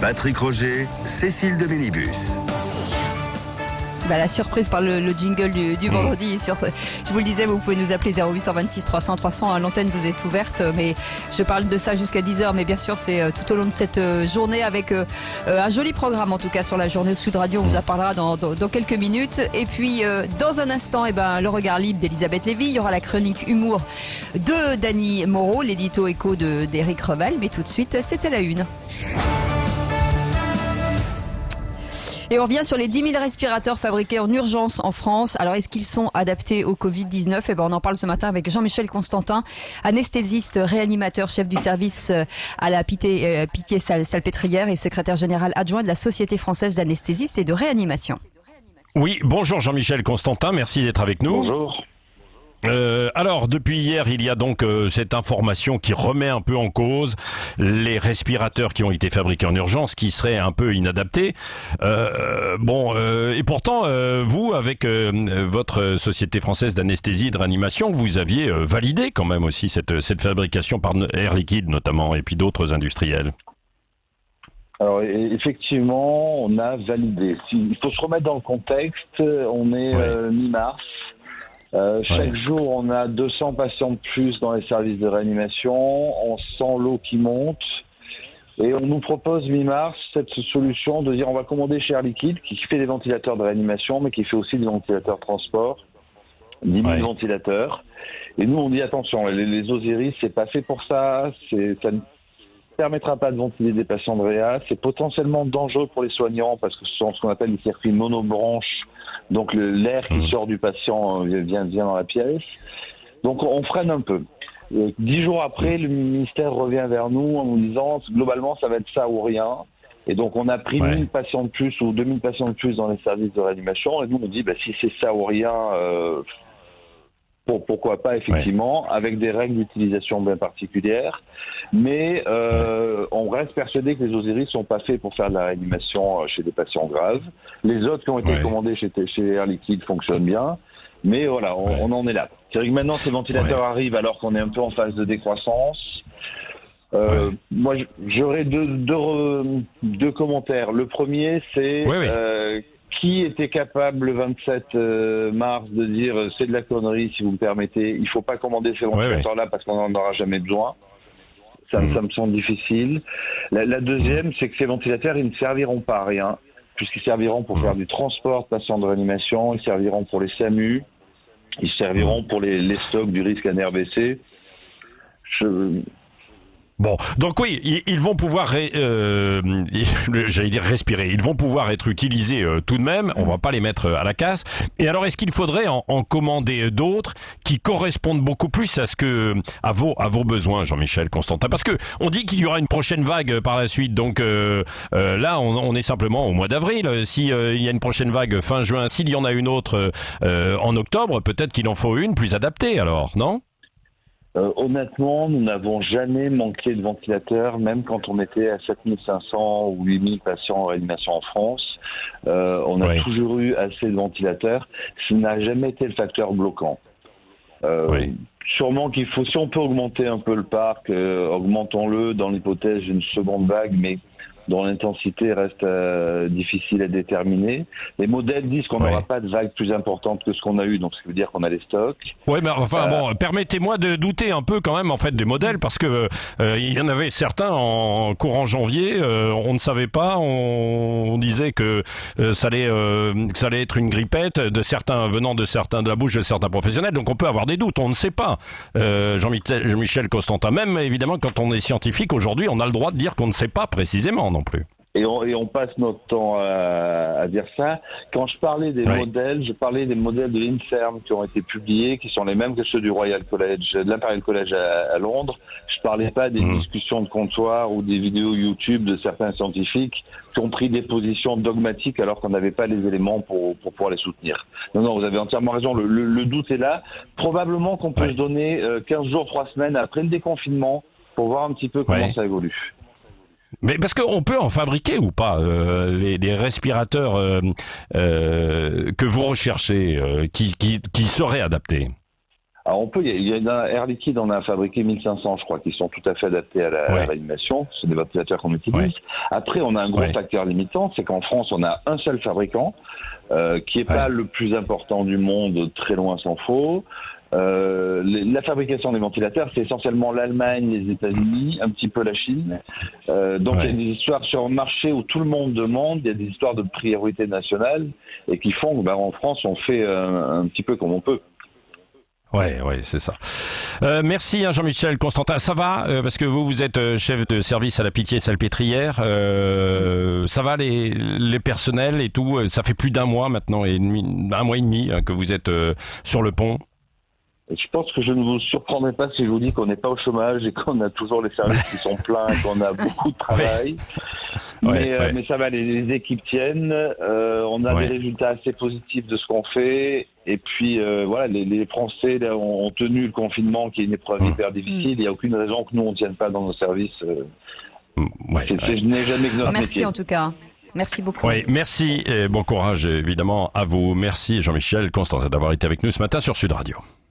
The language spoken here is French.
Patrick Roger, Cécile de Mélibus. La surprise par le jingle du vendredi. Je vous le disais, vous pouvez nous appeler 0826 300 300. L'antenne vous est ouverte, mais je parle de ça jusqu'à 10h. Mais bien sûr, c'est tout au long de cette journée avec un joli programme, en tout cas sur la journée Sud Radio. On vous en parlera dans quelques minutes. Et puis, dans un instant, le regard libre d'Elisabeth Lévy. Il y aura la chronique humour de Dany Moreau, l'édito écho d'Éric Revel. Mais tout de suite, c'était la une. Et on revient sur les 10 000 respirateurs fabriqués en urgence en France. Alors, est-ce qu'ils sont adaptés au Covid-19 ? On en parle ce matin avec Jean-Michel Constantin, anesthésiste, réanimateur, chef du service à la Pitié-Salpêtrière et secrétaire général adjoint de la Société française d'anesthésistes et de réanimation. Oui, bonjour Jean-Michel Constantin, merci d'être avec nous. Bonjour. Alors, depuis hier, il y a donc cette information qui remet un peu en cause les respirateurs qui ont été fabriqués en urgence, qui seraient un peu inadaptés. Et pourtant, vous, avec votre Société française d'anesthésie et de réanimation, vous aviez validé quand même aussi cette fabrication par Air Liquide notamment, et puis d'autres industriels. Alors effectivement, on a validé. Il faut se remettre dans le contexte. On est mi-mars. Chaque jour, on a 200 patients de plus dans les services de réanimation. On sent l'eau qui monte. Et on nous propose mi-mars cette solution de dire on va commander chez Air Liquide, qui fait des ventilateurs de réanimation, mais qui fait aussi des ventilateurs transport, 10 000 ventilateurs. Et nous, on dit attention, les Osiris, c'est pas fait pour ça. Ça ne permettra pas de ventiler des patients de réa. C'est potentiellement dangereux pour les soignants parce que ce sont ce qu'on appelle des circuits monobranches. Donc l'air qui sort du patient vient dans la pièce. Donc on freine un peu. 10 jours après, le ministère revient vers nous en nous disant globalement ça va être ça ou rien. Et donc on a pris 1000 patients de plus ou 2000 patients de plus dans les services de réanimation. Et nous on dit si c'est ça ou rien, pourquoi pas effectivement, avec des règles d'utilisation bien particulières. Mais on reste persuadé que les Osiris sont pas faits pour faire de la réanimation chez des patients graves. Les autres qui ont été commandés chez Air Liquide fonctionnent bien. Mais voilà, on en est là. C'est-à-dire que maintenant ces ventilateurs arrivent alors qu'on est un peu en phase de décroissance. Moi j'aurais deux commentaires. Le premier c'est qui était capable le 27 mars de dire c'est de la connerie si vous me permettez, il faut pas commander ces ventilateurs-là parce qu'on n'en aura jamais besoin. Ça me semble difficile. La deuxième, c'est que ces ventilateurs, ils ne serviront pas à rien, puisqu'ils serviront pour faire du transport de patients de réanimation, ils serviront pour les SAMU, ils serviront pour les stocks du risque NRBC. Bon, donc oui, ils vont pouvoir, j'allais dire respirer, ils vont pouvoir être utilisés tout de même, on va pas les mettre à la casse. Et alors, est-ce qu'il faudrait en commander d'autres qui correspondent beaucoup plus à vos besoins, Jean-Michel Constantin? Parce que on dit qu'il y aura une prochaine vague par la suite, donc là, on est simplement au mois d'avril. Si il y a une prochaine vague fin juin, s'il y en a une autre en octobre, peut-être qu'il en faut une plus adaptée alors, non? Honnêtement, nous n'avons jamais manqué de ventilateurs, même quand on était à 7500 ou 8000 patients en réanimation en France. On a toujours eu assez de ventilateurs. Ce n'a jamais été le facteur bloquant. Sûrement qu'il faut, si on peut augmenter un peu le parc, augmentons-le dans l'hypothèse d'une seconde vague, mais dont l'intensité reste difficile à déterminer. Les modèles disent qu'on n'aura pas de vague plus importante que ce qu'on a eu, donc ça veut dire qu'on a les stocks. Oui, mais enfin permettez-moi de douter un peu quand même en fait des modèles, parce que il y en avait certains en courant janvier, on ne savait pas, on disait que ça allait être une grippette venant de la bouche de certains professionnels, donc on peut avoir des doutes, on ne sait pas. Jean-Michel Constantin, même évidemment quand on est scientifique aujourd'hui, on a le droit de dire qu'on ne sait pas précisément non plus. Et on passe notre temps à dire ça. Quand je parlais des modèles, je parlais des modèles de l'INSERM qui ont été publiés, qui sont les mêmes que ceux du Royal College, de l'Imperial College à Londres. Je parlais pas des discussions de comptoir ou des vidéos YouTube de certains scientifiques qui ont pris des positions dogmatiques alors qu'on n'avait pas les éléments pour pouvoir les soutenir. Non, vous avez entièrement raison. Le doute est là. Probablement qu'on peut se donner 15 jours, 3 semaines après le déconfinement pour voir un petit peu comment ça évolue. Mais parce qu'on peut en fabriquer ou pas les respirateurs que vous recherchez, qui seraient adaptés? Alors on peut, il y a un Air Liquide, on a fabriqué 1500, je crois, qui sont tout à fait adaptés à la réanimation. C'est des ventilateurs qu'on utilise. Ouais. Après, on a un gros facteur limitant, c'est qu'en France, on a un seul fabricant, qui est pas le plus important du monde, très loin s'en faut. La fabrication des ventilateurs, c'est essentiellement l'Allemagne, les États-Unis, un petit peu la Chine. Donc il y a des histoires sur le marché où tout le monde demande, il y a des histoires de priorité nationale et qui font que en France, on fait un petit peu comme on peut. Ouais, c'est ça. Merci Jean-Michel Constantin. Ça va parce que vous êtes chef de service à la Pitié-Salpêtrière. Ça va les personnels et tout. Ça fait plus d'un mois maintenant et demi, un mois et demi que vous êtes sur le pont. Je pense que je ne vous surprendrai pas si je vous dis qu'on n'est pas au chômage et qu'on a toujours les services qui sont pleins et qu'on a beaucoup de travail. Mais ça va, les équipes tiennent. On a des résultats assez positifs de ce qu'on fait. Et puis voilà, les Français ont tenu le confinement, qui est une épreuve hyper difficile. Il n'y a aucune raison que nous on ne tienne pas dans nos services. Je n'ai jamais que notre Merci métier. en tout cas. Merci beaucoup. Oui, merci et bon courage évidemment à vous. Merci Jean-Michel Constantin d'avoir été avec nous ce matin sur Sud Radio.